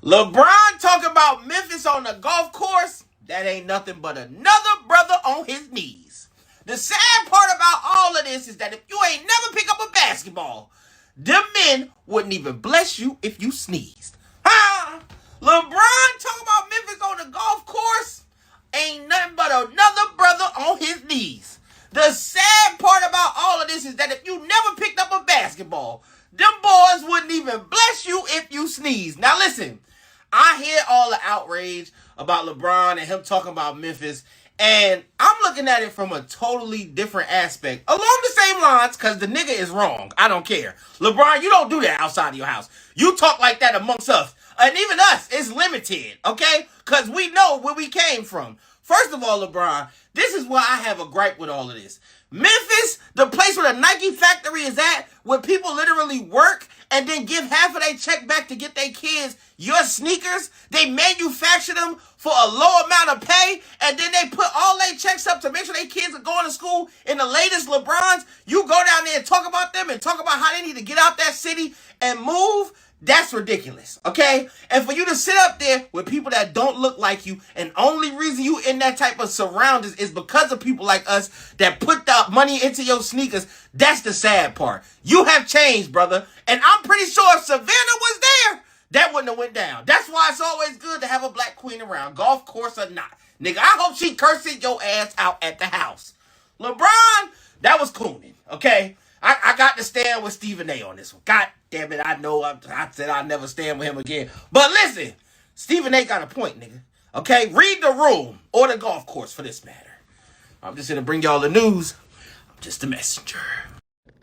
LeBron talking about Memphis on the golf course, that ain't nothing but another brother on his knees. The sad part about all of this is that if you ain't never pick up a basketball, them men wouldn't even bless you if you sneezed. Huh? LeBron talking about Memphis on the golf course ain't nothing but another brother on his knees. The sad part about all of this is that if you never picked up a basketball, them boys wouldn't even bless you if you sneeze. Now listen, I hear all the outrage about LeBron and him talking about Memphis, and I'm looking at it from a totally different aspect. Along the same lines, because the nigga is wrong. I don't care. LeBron, you don't do that outside of your house. You talk like that amongst us. And even us is limited, okay? Because we know where we came from. First of all, LeBron, this is why I have a gripe with all of this. Memphis, the place where the Nike factory is at, where people literally work and then give half of their check back to get their kids your sneakers. They manufacture them for a low amount of pay, and then they put all their checks up to make sure their kids are going to school in the latest LeBrons. You go down there and talk about them and talk about how they need to get out that city and move. That's ridiculous, okay? And for you to sit up there with people that don't look like you, and only reason you in that type of surroundings is because of people like us that put the money into your sneakers, that's the sad part. You have changed, brother. And I'm pretty sure if Savannah was there, that wouldn't have went down. That's why it's always good to have a black queen around, golf course or not. Nigga, I hope she cursing your ass out at the house. LeBron, that was cooning, okay? I got to stand with Stephen A on this one. God damn it, I know I said I'd never stand with him again. But listen, Stephen A got a point, nigga. Okay? Read the room or the golf course for this matter. I'm just going to bring y'all the news. I'm just a messenger.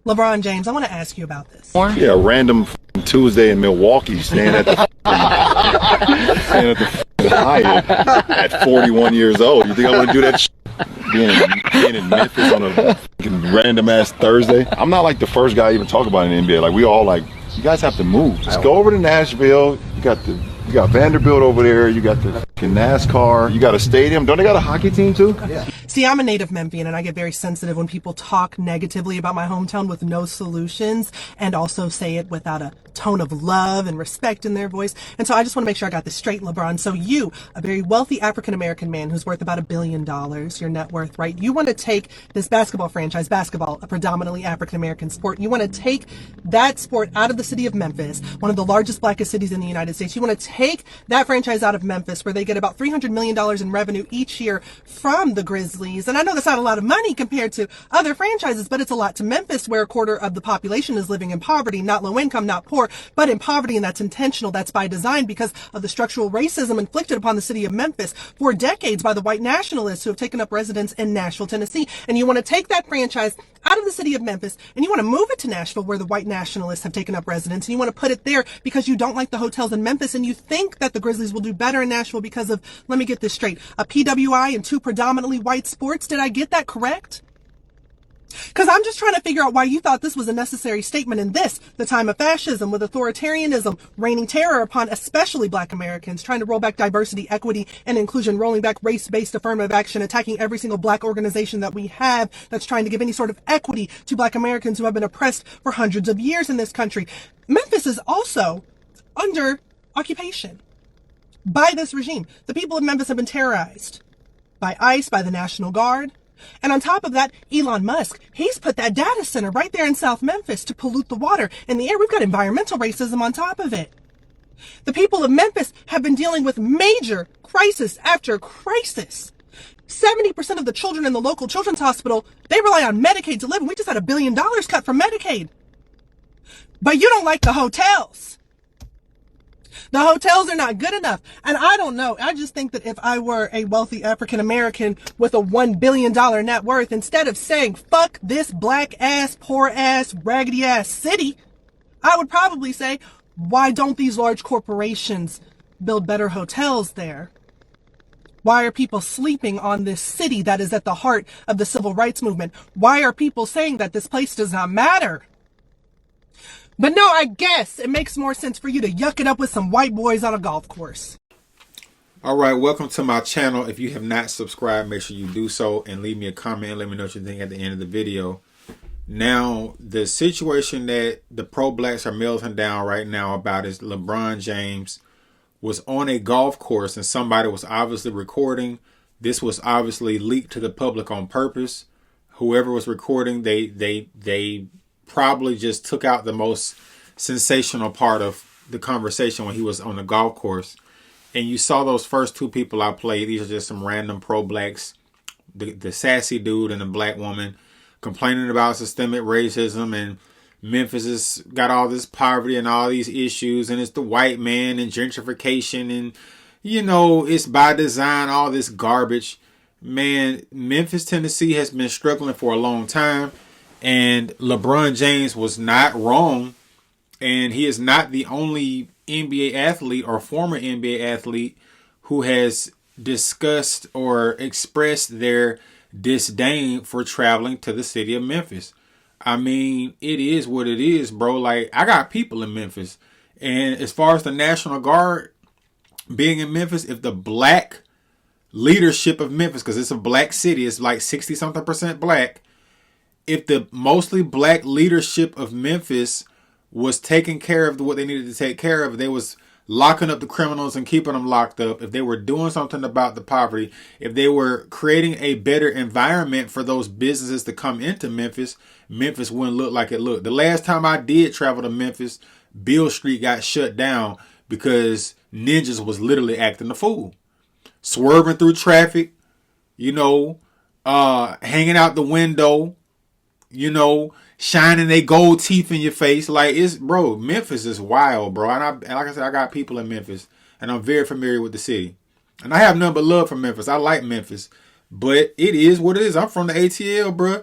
LeBron James, I want to ask you about this. Yeah, random Tuesday in Milwaukee, staying at the Hyatt at 41 years old. You think I want to do that shit? Being in Memphis on a random ass Thursday. I'm not like the first guy to even talk about it in the NBA. Like, we all like, you guys have to move. Just go over to Nashville. You got Vanderbilt over there. You got the NASCAR. You got a stadium. Don't they got a hockey team too? Yeah. See, I'm a native Memphian, and I get very sensitive when people talk negatively about my hometown with no solutions, and also say it without a tone of love and respect in their voice. And so I just want to make sure I got this straight, LeBron. So you, a very wealthy African-American man who's worth about $1 billion, your net worth, right? You want to take this basketball franchise, basketball, a predominantly African-American sport. You want to take that sport out of the city of Memphis, one of the largest, blackest cities in the United States. You want to take that franchise out of Memphis, where they get about $300 million in revenue each year from the Grizzlies. And I know that's not a lot of money compared to other franchises, but it's a lot to Memphis, where a quarter of the population is living in poverty, not low income, not poor, but in poverty. And that's intentional. That's by design, because of the structural racism inflicted upon the city of Memphis for decades by the white nationalists who have taken up residence in Nashville, Tennessee. And you want to take that franchise out of the city of Memphis, and you want to move it to Nashville, where the white nationalists have taken up residence, and you want to put it there because you don't like the hotels in Memphis, and you think that the Grizzlies will do better in Nashville because of, let me get this straight, a PWI and two predominantly white sports. Did I get that correct? Because I'm just trying to figure out why you thought this was a necessary statement in this, the time of fascism, with authoritarianism raining terror upon especially black Americans, trying to roll back diversity, equity, and inclusion, rolling back race-based affirmative action, attacking every single black organization that we have that's trying to give any sort of equity to black Americans who have been oppressed for hundreds of years in this country. Memphis is also under occupation by this regime. The people of Memphis have been terrorized by ICE, by the National Guard. And on top of that, Elon Musk, he's put that data center right there in South Memphis to pollute the water and the air. We've got environmental racism on top of it. The people of Memphis have been dealing with major crisis after crisis. 70% of the children in the local children's hospital, they rely on Medicaid to live. And we just had $1 billion cut from Medicaid. But you don't like the hotels. The hotels are not good enough. And I don't know. I just think that if I were a wealthy African American with a $1 billion net worth, instead of saying, fuck this black ass, poor ass, raggedy ass city, I would probably say, why don't these large corporations build better hotels there? Why are people sleeping on this city that is at the heart of the civil rights movement? Why are people saying that this place does not matter? But no, I guess it makes more sense for you to yuck it up with some white boys on a golf course. All right, welcome to my channel. If you have not subscribed, make sure you do so and leave me a comment and let me know what you think at the end of the video. Now, the situation that the pro-blacks are melting down right now about is LeBron James was on a golf course and somebody was obviously recording. This was obviously leaked to the public on purpose. Whoever was recording, they probably just took out the most sensational part of the conversation when he was on the golf course. And you saw those first two people I played. These are just some random pro-blacks. The sassy dude and the black woman complaining about systemic racism, and Memphis has got all this poverty and all these issues, and it's the white man and gentrification, and it's by design, all this garbage. Man, Memphis, Tennessee has been struggling for a long time, and LeBron James was not wrong, and he is not the only NBA athlete or former NBA athlete who has discussed or expressed their disdain for traveling to the city of Memphis. I mean, it is what it is, bro. Like, I got people in Memphis. And as far as the National Guard being in Memphis, if the black leadership of Memphis, because it's a black city, it's like 60-something% black. If the mostly black leadership of Memphis was taking care of what they needed to take care of, they was locking up the criminals and keeping them locked up, if they were doing something about the poverty, if they were creating a better environment for those businesses to come into Memphis, Memphis wouldn't look like it looked. The last time I did travel to Memphis, Beale Street got shut down because ninjas was literally acting a fool. Swerving through traffic, hanging out the window, shining their gold teeth in your face. Like, Memphis is wild, bro. And like I said, I got people in Memphis, and I'm very familiar with the city. And I have nothing but love for Memphis. I like Memphis, but it is what it is. I'm from the ATL, bro.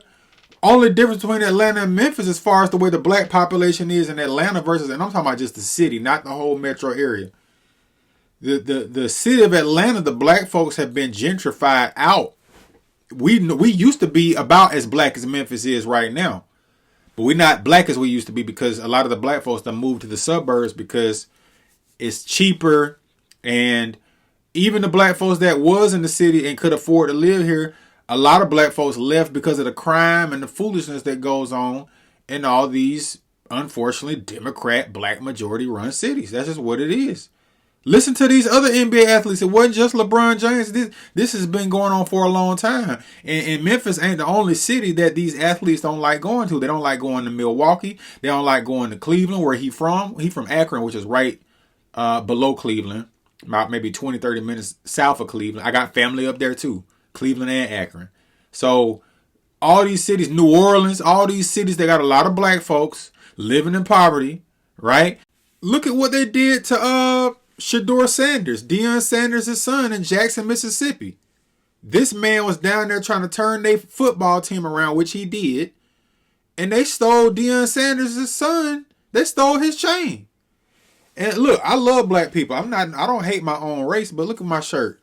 Only difference between Atlanta and Memphis as far as the way the black population is in Atlanta versus, and I'm talking about just the city, not the whole metro area. The city of Atlanta, the black folks have been gentrified out. We used to be about as black as Memphis is right now. But we're not black as we used to be because a lot of the black folks that moved to the suburbs because it's cheaper. And even the black folks that was in the city and could afford to live here, a lot of black folks left because of the crime and the foolishness that goes on in all these, unfortunately, Democrat, black majority run cities. That's just what it is. Listen to these other NBA athletes. It wasn't just LeBron James. This has been going on for a long time. And Memphis ain't the only city that these athletes don't like going to. They don't like going to Milwaukee. They don't like going to Cleveland, where he from. He from Akron, which is right below Cleveland, about maybe 20, 30 minutes south of Cleveland. I got family up there too, Cleveland and Akron. So all these cities, New Orleans, all these cities, they got a lot of black folks living in poverty, right? Look at what they did to Shedeur Sanders, Deion Sanders' son in Jackson, Mississippi. This man was down there trying to turn their football team around, which he did. And they stole Deion Sanders' son. They stole his chain. And look, I love black people. I don't hate my own race, but look at my shirt.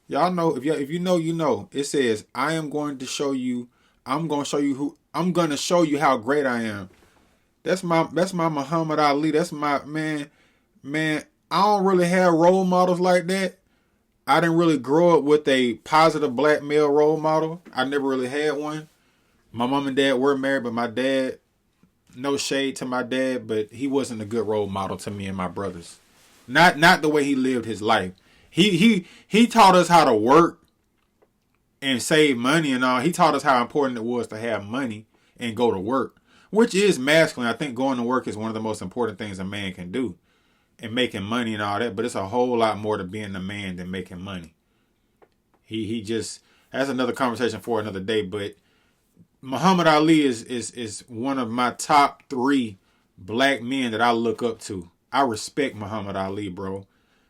Y'all know, if you know, you know. It says, I'm going to show you how great I am. That's my Muhammad Ali. That's my man. I don't really have role models like that. I didn't really grow up with a positive black male role model. I never really had one. My mom and dad were married, but my dad, no shade to my dad, but he wasn't a good role model to me and my brothers. Not the way he lived his life. He taught us how to work and save money and all. He taught us how important it was to have money and go to work, which is masculine. I think going to work is one of the most important things a man can do. And making money and all that, but it's a whole lot more to being a man than making money. He just, that's another conversation for another day. But Muhammad Ali is one of my top 3 black men that I look up to. I respect Muhammad Ali, bro.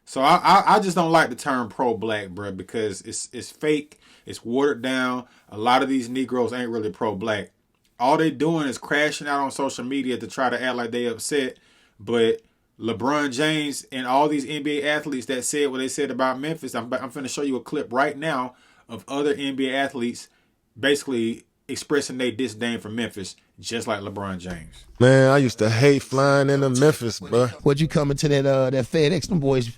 So I just don't like the term pro-black, bro, because it's fake, it's watered down. A lot of these Negroes ain't really pro-black. All they doing is crashing out on social media to try to act like they upset, but LeBron James and all these NBA athletes that said what they said about Memphis, I'm going to show you a clip right now of other NBA athletes basically expressing their disdain for Memphis, just like LeBron James. Man, I used to hate flying into Memphis, bro. What'd you coming to that FedEx? Them boys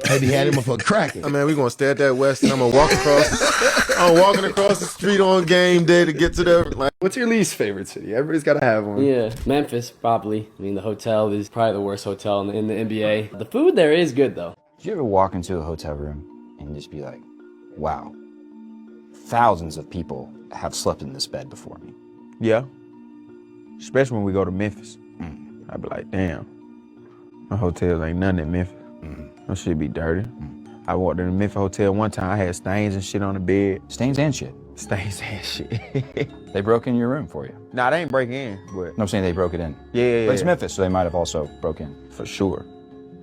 maybe had him for cracking. I mean, we gonna stay at that West, and I'm gonna walk across. I'm walking across the street on game day to get to the. Like, what's your least favorite city? Everybody's got to have one. Yeah, Memphis, probably. I mean, the hotel is probably the worst hotel in the NBA. The food there is good, though. Did you ever walk into a hotel room and just be like, wow, thousands of people have slept in this bed before me? Yeah. Especially when we go to Memphis. I'd be like, damn, my hotels ain't nothing in Memphis. That shit be dirty. I walked in the Memphis hotel one time, I had stains and shit on the bed. Stains and shit? Stains and shit. They broke in your room for you? Nah, they ain't breaking in, but... No, I'm saying they broke it in. Yeah. But it's Memphis, so they might have also broke in. For sure.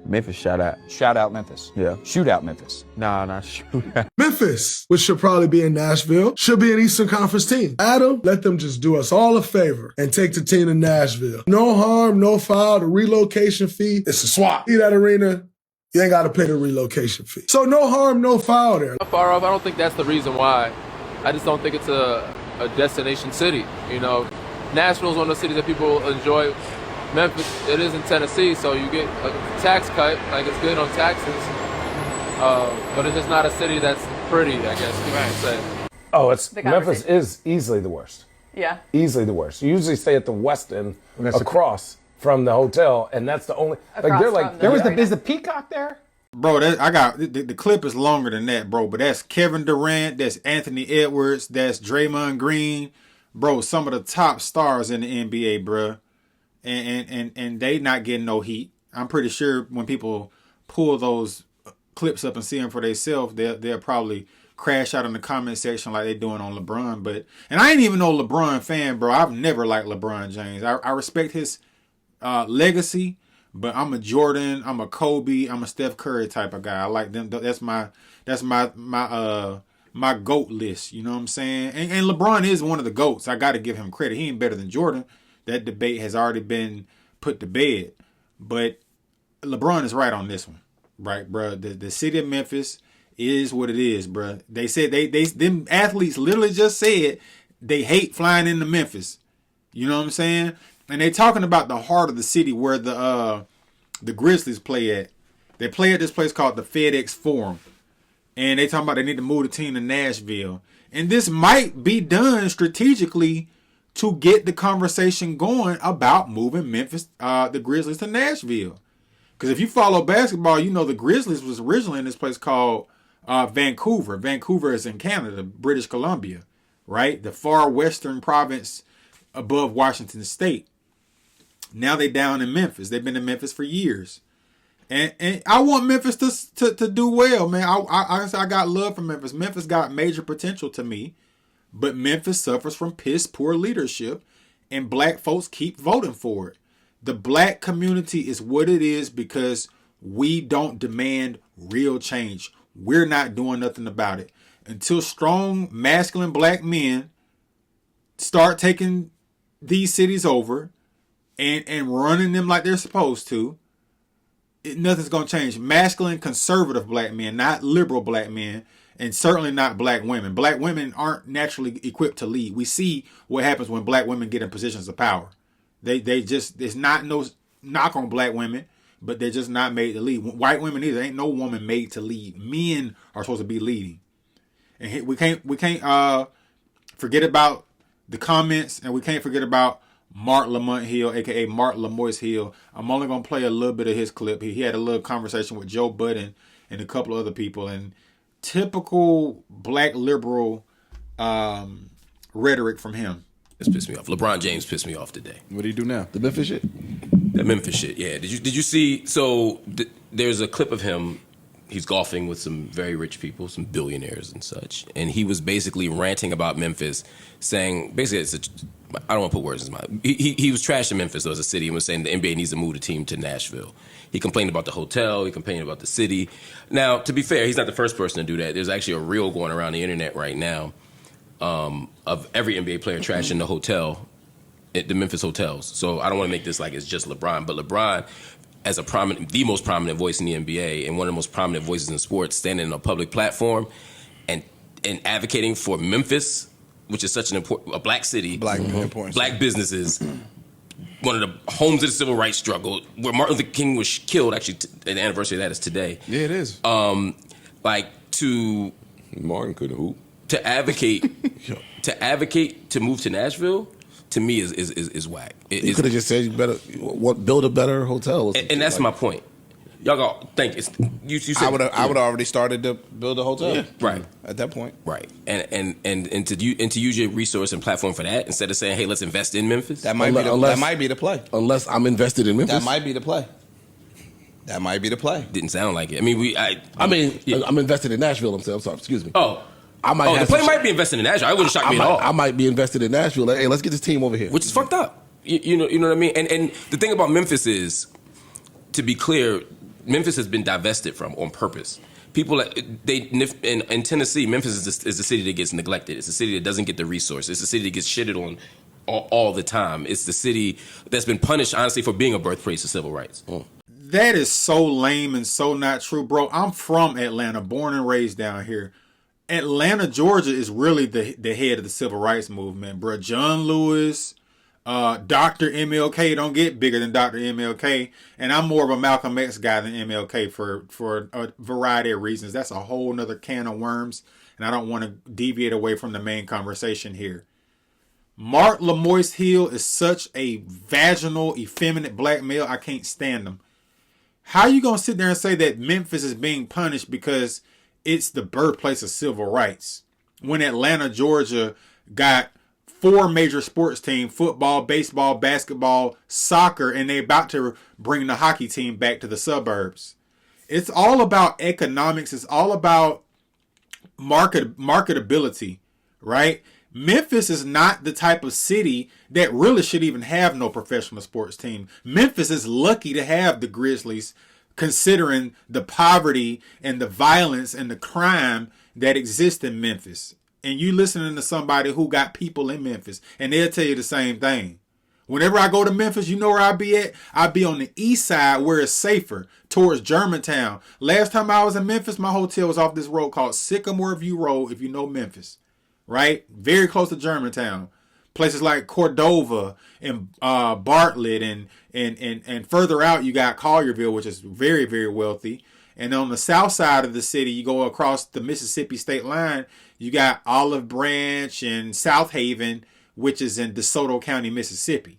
Memphis, shout out. Shout out Memphis. Yeah. Shoot out Memphis. Nah, shoot out. Memphis, which should probably be in Nashville, should be an Eastern Conference team. Adam, let them just do us all a favor and take the team to Nashville. No harm, no foul. The relocation fee, it's a swap. See that arena? You ain't got to pay the relocation fee. So no harm, no foul there. Far off, I don't think that's the reason why. I just don't think it's a destination city. You know, Nashville's one of the cities that people enjoy. Memphis, it is in Tennessee, so you get a tax cut, like it's good on taxes. But it's just not a city that's pretty, I guess you could say. Oh, Memphis is easily the worst. Yeah. Easily the worst. You usually stay at the West End across from the hotel, and that's the only. Is the Peacock there? Bro, the clip is longer than that, bro. But that's Kevin Durant, that's Anthony Edwards, that's Draymond Green, bro. Some of the top stars in the NBA, bro. And they not getting no heat. I'm pretty sure when people pull those clips up and see them for themselves, they'll probably crash out in the comment section like they doing on LeBron. And I ain't even no LeBron fan, bro. I've never liked LeBron James. I respect his legacy, but I'm a Jordan, I'm a Kobe, I'm a Steph Curry type of guy. I like them. That's my GOAT list. You know what I'm saying? And LeBron is one of the GOATs. I got to give him credit. He ain't better than Jordan. That debate has already been put to bed. But LeBron is right on this one. Right, bro? The city of Memphis is what it is, bro. They said them athletes literally just said they hate flying into Memphis. You know what I'm saying? And they talking about the heart of the city where the Grizzlies play at. They play at this place called the FedEx Forum. And they talking about they need to move the team to Nashville. And this might be done strategically to get the conversation going about moving Memphis, the Grizzlies to Nashville. Because if you follow basketball, you know the Grizzlies was originally in this place called Vancouver. Vancouver is in Canada, British Columbia, right? The far western province above Washington State. Now they down in Memphis. They've been in Memphis for years. And I want Memphis to do well, man. I got love for Memphis. Memphis got major potential to me. But Memphis suffers from piss poor leadership, and black folks keep voting for it. The black community is what it is because we don't demand real change. We're not doing nothing about it. Until strong, masculine black men start taking these cities over and running them like they're supposed to, nothing's going to change. Masculine, conservative black men, not liberal black men. And certainly not black women. Black women aren't naturally equipped to lead. We see what happens when black women get in positions of power. They just, it's not no knock on black women, but they're just not made to lead. White women either. Ain't no woman made to lead. Men are supposed to be leading. And we can't forget about the comments, and we can't forget about Mark Lamont Hill, aka Mark Lamoise Hill. I'm only gonna play a little bit of his clip. He had a little conversation with Joe Budden and a couple of other people, and typical black liberal rhetoric from him. It's pissed me off. LeBron James pissed me off today. What do you do now? The Memphis shit? The Memphis shit, yeah. Did you see? So there's a clip of him. He's golfing with some very rich people, some billionaires and such. And he was basically ranting about Memphis, saying, basically, I don't want to put words in his mouth. He was trashing Memphis though, as a city and was saying the NBA needs to move the team to Nashville. He complained about the hotel. He complained about the city. Now, to be fair, he's not the first person to do that. There's actually a reel going around the internet right now of every NBA player trashing the hotel, the Memphis hotels. So I don't want to make this like it's just LeBron, but LeBron, as the most prominent voice in the NBA and one of the most prominent voices in sports, standing on a public platform and advocating for Memphis, which is such a black city, black businesses, one of the homes of the civil rights struggle, where Martin Luther King was killed. Actually, the anniversary of that is today. Yeah, it is. Martin couldn't hoop. To advocate to move to Nashville, to me is whack. You could have just said you better build a better hotel. And that's my point. y'all go think it's you said, I would have already started to build a hotel. Right. At that point. Right. And to use your resource and platform for that instead of saying, hey, let's invest in Memphis. That might be the play. Unless I'm invested in Memphis. That might be the play. That might be the play. Didn't sound like it. I mean, I'm invested in Nashville. I'm sorry. Excuse me. Oh. I might the play might be invested in Nashville. I wouldn't shock me at all. I might be invested in Nashville. Hey, let's get this team over here. Which is fucked up. You know what I mean? And the thing about Memphis is, to be clear, Memphis has been divested from on purpose. People in Tennessee, Memphis is the city that gets neglected. It's the city that doesn't get the resources. It's the city that gets shitted on all the time. It's the city that's been punished, honestly, for being a birthplace of civil rights. That is so lame and so not true, bro. I'm from Atlanta, born and raised down here. Atlanta, Georgia is really the head of the civil rights movement, bro. John Lewis, Dr. MLK don't get bigger than Dr. MLK, and I'm more of a Malcolm X guy than MLK for a variety of reasons. That's a whole nother can of worms, and I don't want to deviate away from the main conversation here. Mark Lamoiste Hill is such a vaginal, effeminate black male. I can't stand him. How you gonna sit there and say that Memphis is being punished because it's the birthplace of civil rights when Atlanta, Georgia got 4 major sports teams: football, baseball, basketball, soccer, and they're about to bring the hockey team back to the suburbs? It's all about economics. It's all about marketability, right? Memphis is not the type of city that really should even have no professional sports team. Memphis is lucky to have the Grizzlies, considering the poverty and the violence and the crime that exists in Memphis. And you listening to somebody who got people in Memphis, and they'll tell you the same thing. Whenever I go to Memphis, you know where I be at? I be on the east side where it's safer, towards Germantown. Last time I was in Memphis, my hotel was off this road called Sycamore View Road, if you know Memphis, right? Very close to Germantown. Places like Cordova and Bartlett and further out you got Collierville, which is very, very wealthy. And on the south side of the city, you go across the Mississippi state line, you got Olive Branch and South Haven, which is in DeSoto County, Mississippi.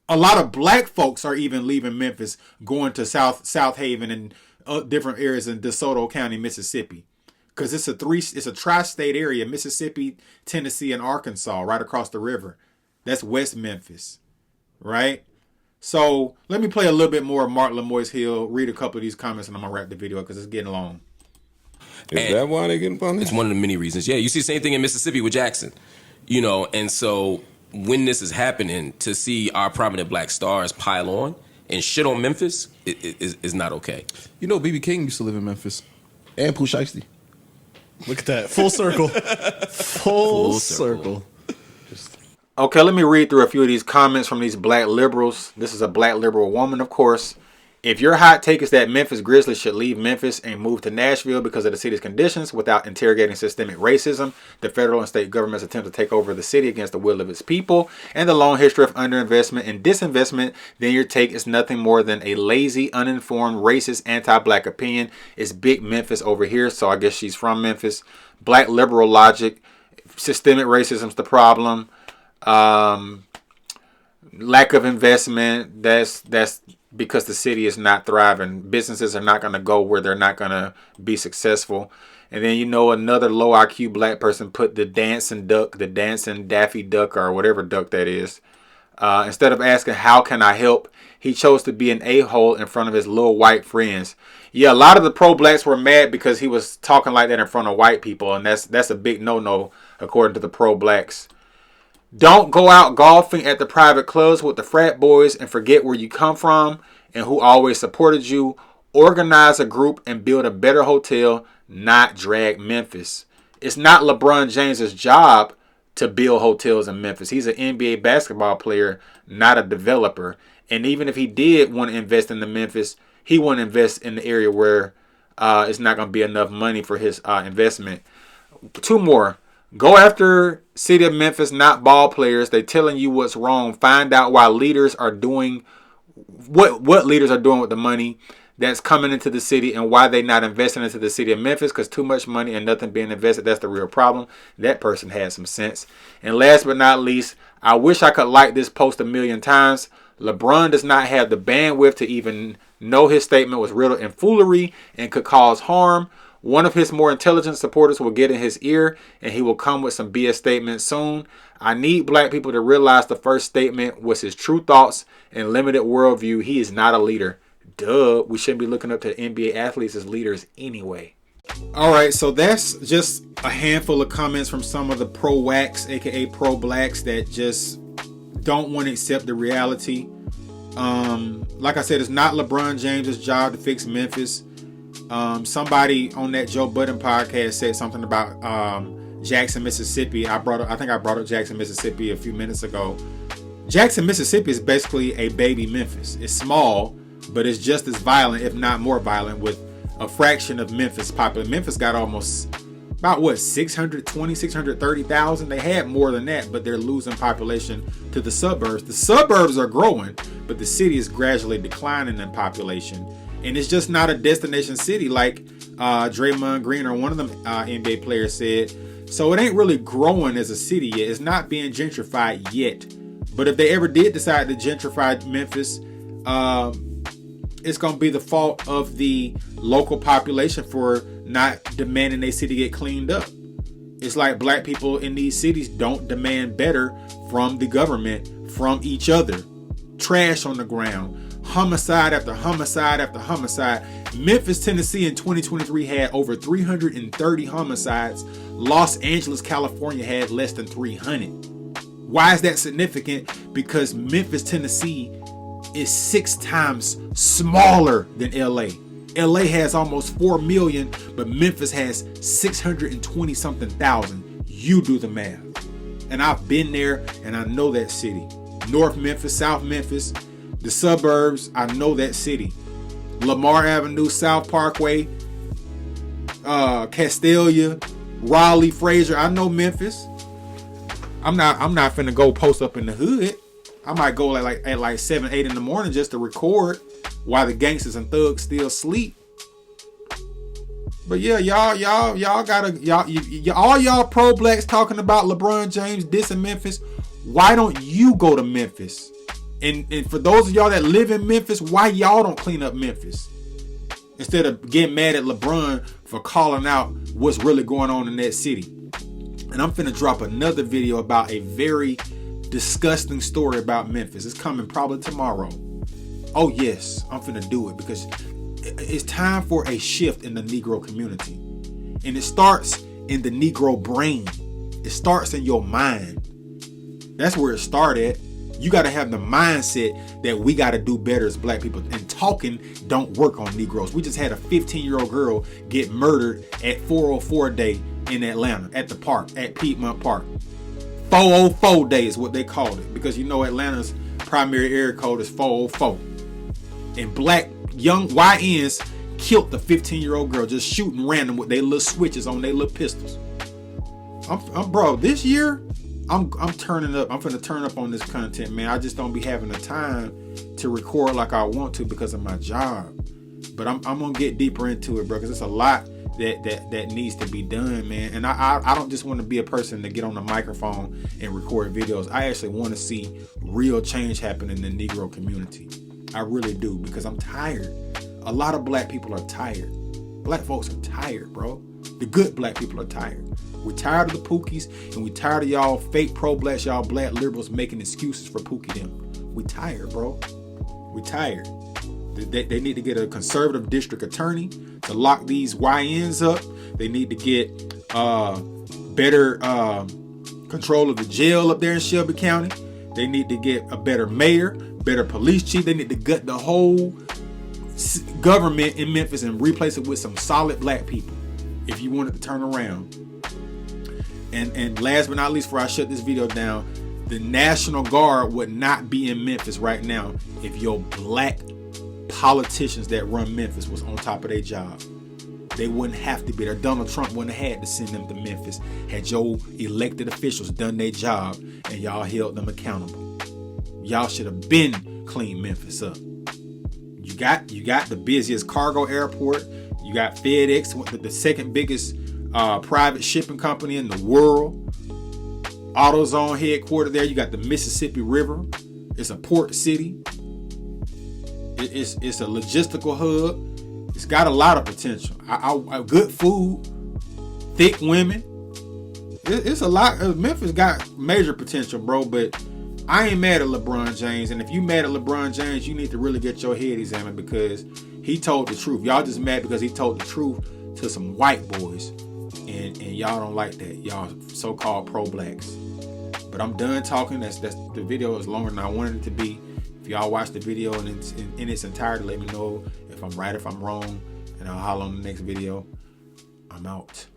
A lot of black folks are even leaving Memphis, going to South Haven and different areas in DeSoto County, Mississippi. Because it's a tri-state area: Mississippi, Tennessee, and Arkansas, right across the river. That's West Memphis, right? So let me play a little bit more of Mark Lamoiste Hill, read a couple of these comments, and I'm going to wrap the video because it's getting long. Is that why they getting punished? It's one of the many reasons. Yeah, you see the same thing in Mississippi with Jackson. And so when this is happening, to see our prominent black stars pile on and shit on Memphis is not okay. You know, B.B. King used to live in Memphis. And Pooh Shiesty. Look at that. Full circle. Full circle. Okay, let me read through a few of these comments from these black liberals. This is a black liberal woman, of course. If your hot take is that Memphis Grizzlies should leave Memphis and move to Nashville because of the city's conditions without interrogating systemic racism, the federal and state government's attempt to take over the city against the will of its people, and the long history of underinvestment and disinvestment, then your take is nothing more than a lazy, uninformed, racist, anti-black opinion. It's big Memphis over here, so I guess she's from Memphis. Black liberal logic, systemic racism's the problem. Lack of investment, that's because the city is not thriving. Businesses are not going to go where they're not going to be successful. And then, another low IQ black person put the dancing Daffy Duck or whatever duck that is. Instead of asking, how can I help? He chose to be an a-hole in front of his little white friends. Yeah, a lot of the pro-blacks were mad because he was talking like that in front of white people. And that's a big no-no, according to the pro-blacks. Don't go out golfing at the private clubs with the frat boys and forget where you come from and who always supported you. Organize a group and build a better hotel, not drag Memphis. It's not LeBron James's job to build hotels in Memphis. He's an NBA basketball player, not a developer. And even if he did want to invest in the Memphis, he wouldn't invest in the area where it's not going to be enough money for his investment. 2 more. Go after city of Memphis, not ball players. They're telling you what's wrong. Find out why leaders are doing what leaders are doing with the money that's coming into the city and why they're not investing into the city of Memphis, because too much money and nothing being invested. That's the real problem. That person has some sense. And last but not least, I wish I could like this post 1,000,000 times LeBron does not have the bandwidth to even know his statement was riddled in foolery and could cause harm. One of his more intelligent supporters will get in his ear and he will come with some BS statements soon. I need black people to realize the first statement was his true thoughts and limited worldview. He is not a leader. Duh, we shouldn't be looking up to NBA athletes as leaders anyway. All right, so that's just a handful of comments from some of the pro-wax, aka pro-blacks, that just don't want to accept the reality. Like I said, it's not LeBron James' job to fix Memphis. Somebody on that Joe Budden podcast said something about Jackson, Mississippi. I think I brought up Jackson, Mississippi a few minutes ago. Jackson, Mississippi is basically a baby Memphis. It's small, but it's just as violent, if not more violent, with a fraction of Memphis population. Memphis got almost about 630,000. They had more than that, but they're losing population to the suburbs. The suburbs are growing, but the city is gradually declining in population. And it's just not a destination city like Draymond Green or one of them NBA players said. So it ain't really growing as a city yet. It's not being gentrified yet. But if they ever did decide to gentrify Memphis, it's going to be the fault of the local population for not demanding their city get cleaned up. It's like black people in these cities don't demand better from the government, from each other. Trash on the ground. Homicide after homicide after homicide. Memphis, Tennessee in 2023 had over 330 homicides. Los Angeles, California had less than 300. Why is that significant? Because Memphis, Tennessee is 6 times smaller than LA. LA has almost 4 million, but Memphis has 620 something thousand. You do the math. And I've been there and I know that city. North Memphis, South Memphis, the suburbs, I know that city. Lamar Avenue, South Parkway, Castelia, Raleigh, Fraser, I know Memphis. I'm not finna go post up in the hood. I might go at like 7, 8 in the morning just to record while the gangsters and thugs still sleep. But yeah, y'all gotta all y'all pro blacks talking about LeBron James dissing Memphis. Why don't you go to Memphis? And for those of y'all that live in Memphis, why y'all don't clean up Memphis? Instead of getting mad at LeBron for calling out what's really going on in that city. And I'm finna drop another video about a very disgusting story about Memphis. It's coming probably tomorrow. Oh yes, I'm finna do it because it's time for a shift in the Negro community. And it starts in the Negro brain. It starts in your mind. That's where it started. You got to have the mindset that we got to do better as black people. And talking don't work on Negroes. We just had a 15-year-old girl get murdered at 404 Day in Atlanta at the park, at Piedmont Park. 404 Day is what they called it because you know Atlanta's primary area code is 404. And black young YNs killed the 15-year-old girl just shooting random with their little switches on their little pistols. Bro, this year I'm turning up. I'm finna turn up on this content, man. I just don't be having the time to record like I want to because of my job. But I'm gonna get deeper into it, bro, because it's a lot that needs to be done, man. And I don't just want to be a person to get on the microphone and record videos. I actually want to see real change happen in the Negro community. I really do, because I'm tired. A lot of black people are tired. Black folks are tired, bro. The good black people are tired. We're tired of the Pookies, and we're tired of y'all fake pro-blacks, y'all black liberals making excuses for Pookie them. We tired, bro. We tired. They need to get a conservative district attorney to lock these YNs up. They need to get better control of the jail up there in Shelby County. They need to get a better mayor, better police chief. They need to gut the whole government in Memphis and replace it with some solid black people if you want it to turn around. And last but not least, before I shut this video down, the National Guard would not be in Memphis right now if your black politicians that run Memphis was on top of their job. They wouldn't have to be there. Donald Trump wouldn't have had to send them to Memphis had your elected officials done their job and y'all held them accountable. Y'all should have been cleaned Memphis up. You got the busiest cargo airport. You got FedEx, the second biggest private shipping company in the world. AutoZone headquartered there. You got the Mississippi River It's a port city. It's a logistical hub. It's got a lot of potential. Good food, thick women. It's a lot. Memphis got major potential, bro. But I ain't mad at LeBron James. And if you mad at LeBron James, you need to really get your head examined because he told the truth. Y'all just mad because he told the truth to some white boys. And y'all don't like that. Y'all so-called pro-blacks. But I'm done talking. That's the video is longer than I wanted it to be. If y'all watch the video in its entirety, let me know if I'm right, if I'm wrong. And I'll holler on the next video. I'm out.